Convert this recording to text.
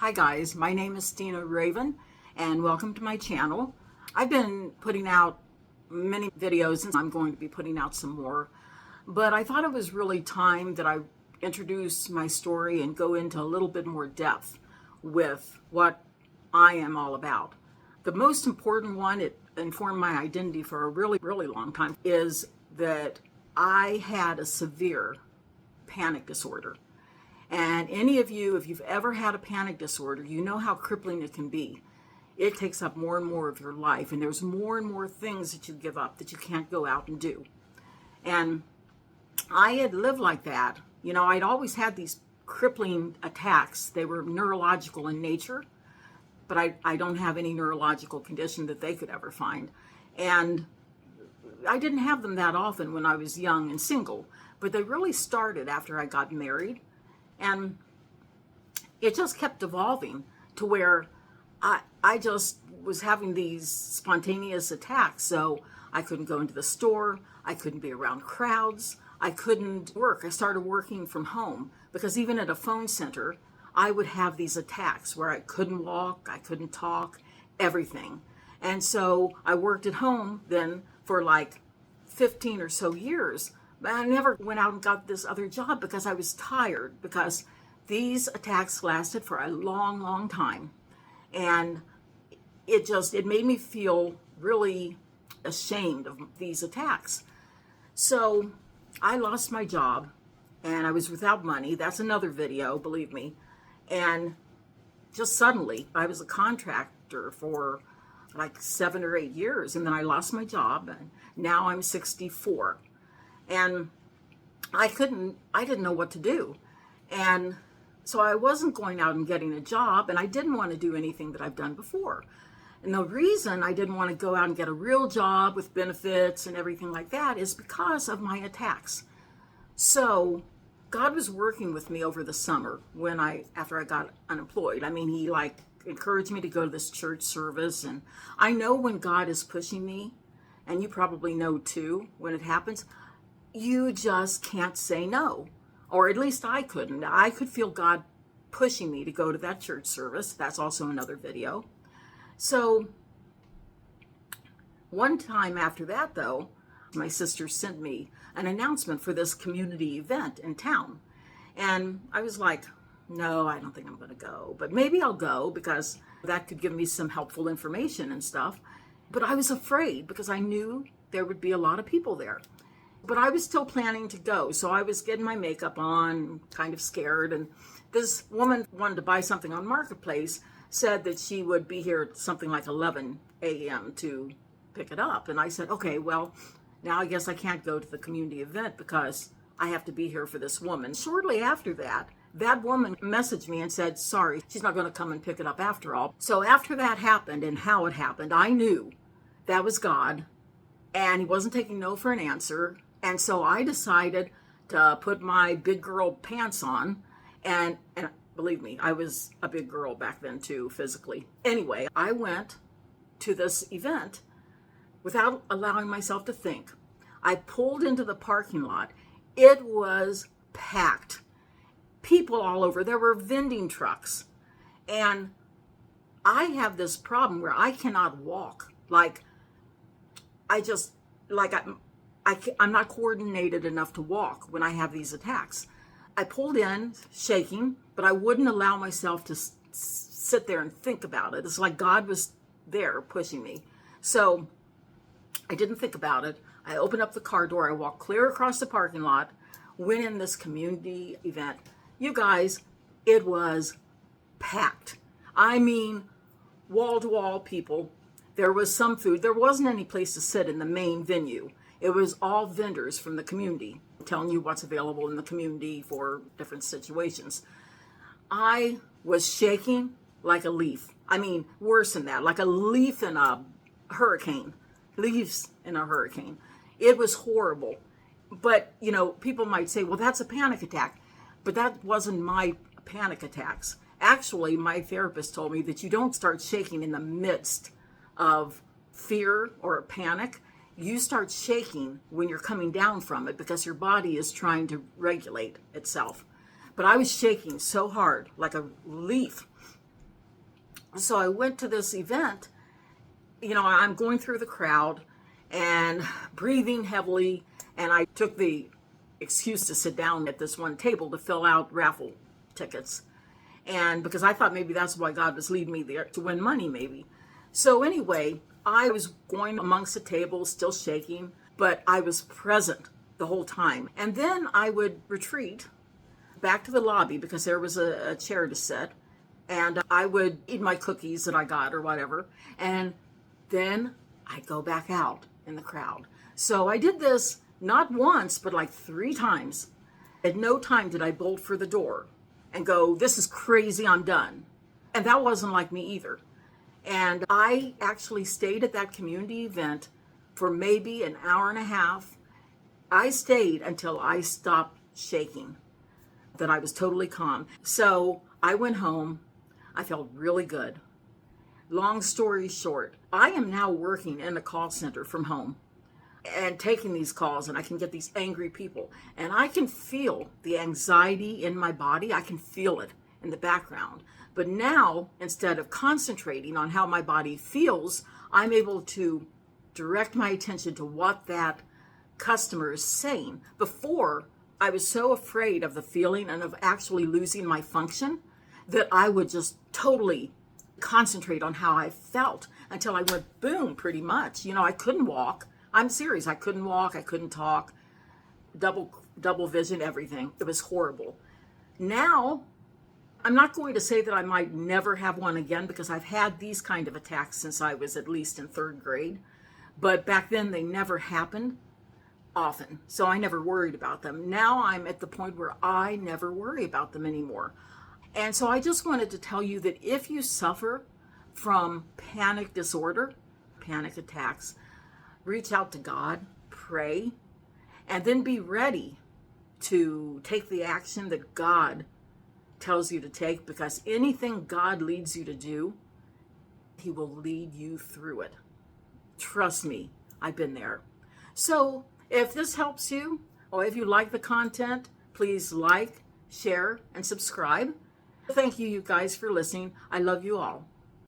Hi guys, my name is Stina and welcome to my channel. I've been putting out many videos and I'm going to be putting out some more, but I thought it was really time that I introduce my story and go into a little bit more depth with what I am all about. The most important one, it informed my identity for a really long time, is that I had a severe panic disorder. And any of you, if you've ever had a panic disorder, you know how crippling it can be. It takes up more and more of your life, and there's more and more things that you give up that you can't go out and do. And I had lived like that. You know, I'd always had these crippling attacks. They were neurological in nature, but I don't have any neurological condition that they could ever find. And I didn't have them that often when I was young and single, but they really started after I got married. And it just kept evolving to where I just was having these spontaneous attacks. So I couldn't go into the store. I couldn't be around crowds. I couldn't work. I started working from home because even at a phone center, I would have these attacks where I couldn't walk, I couldn't talk, everything. And so I worked at home then for like 15 or so years. But I never went out and got this other job because I was tired, because these attacks lasted for a long time. And it made me feel really ashamed of these attacks. So I lost my job and I was without money. That's another video, believe me. And just suddenly I was a contractor for like 7 or 8 years. And then I lost my job and now I'm 64. And I didn't know what to do. And so I wasn't going out and getting a job, and I didn't want to do anything that I've done before. And the reason I didn't want to go out and get a real job with benefits and everything like that is because of my attacks. So God was working with me over the summer after I got unemployed. I mean, he encouraged me to go to this church service, and I know when God is pushing me, and you probably know too when it happens, you just can't say no. Or at least I couldn't. I could feel God pushing me to go to that church service. That's also another video. So one time after that, though, my sister sent me an announcement for this community event in town. And I was like, no, I don't think I'm going to go. But maybe I'll go because that could give me some helpful information and stuff. But I was afraid because I knew there would be a lot of people there. But I was still planning to go. So I was getting my makeup on, kind of scared. And this woman wanted to buy something on Marketplace, said that she would be here at something like 11 a.m. to pick it up. And I said, okay, well, now I guess I can't go to the community event because I have to be here for this woman. Shortly after that, that woman messaged me and said, sorry, she's not going to come and pick it up after all. So after that happened and how it happened, I knew that was God, and he wasn't taking no for an answer. And so I decided to put my big girl pants on, and believe me, I was a big girl back then too, physically. Anyway, I went to this event without allowing myself to think. I pulled into the parking lot. It was packed. People all over. There were vending trucks. And I have this problem where I cannot walk. I'm not coordinated enough to walk when I have these attacks. I pulled in shaking, but I wouldn't allow myself to sit there and think about it. It's like God was there pushing me. So I didn't think about it. I opened up the car door. I walked clear across the parking lot, went in this community event. You guys, it was packed. I mean, wall-to-wall people. There was some food. There wasn't any place to sit in the main venue. It was all vendors from the community telling you what's available in the community for different situations. I was shaking like a leaf. I mean, worse than that, like a leaf in a hurricane. Leaves in a hurricane. It was horrible. But, you know, people might say, well, that's a panic attack. But that wasn't my panic attacks. Actually, my therapist told me that you don't start shaking in the midst of fear or panic. You start shaking when you're coming down from it because your body is trying to regulate itself. But I was shaking so hard, like a leaf. So I went to this event. I'm going through the crowd and breathing heavily, and I took the excuse to sit down at this one table to fill out raffle tickets. And because I thought maybe that's why God was leading me there, to win money maybe. So anyway, I was going amongst the tables, still shaking, but I was present the whole time. And then I would retreat back to the lobby because there was a chair to sit. And I would eat my cookies that I got or whatever. And then I'd go back out in the crowd. So I did this not once, but like 3 times. At no time did I bolt for the door and go, this is crazy, I'm done. And that wasn't like me either. And I actually stayed at that community event for maybe an hour and a half. I stayed until I stopped shaking, that I was totally calm. So I went home. I felt really good. Long story short, I am now working in a call center from home and taking these calls, and I can get these angry people, and I can feel the anxiety in my body. I can feel it in the background. But now, instead of concentrating on how my body feels, I'm able to direct my attention to what that customer is saying. Before, I was so afraid of the feeling and of actually losing my function that I would just totally concentrate on how I felt until I went boom, pretty much. I couldn't walk. I'm serious. I couldn't walk. I couldn't talk. Double vision, everything. It was horrible. Now, I'm not going to say that I might never have one again because I've had these kind of attacks since I was at least in 3rd grade. But back then they never happened often. So I never worried about them. Now I'm at the point where I never worry about them anymore. And so I just wanted to tell you that if you suffer from panic disorder, panic attacks, reach out to God, pray, and then be ready to take the action that God tells you to take, because anything God leads you to do, He will lead you through it. Trust me, I've been there. So if this helps you, or if you like the content, please like, share, and subscribe. Thank you guys for listening. I love you all.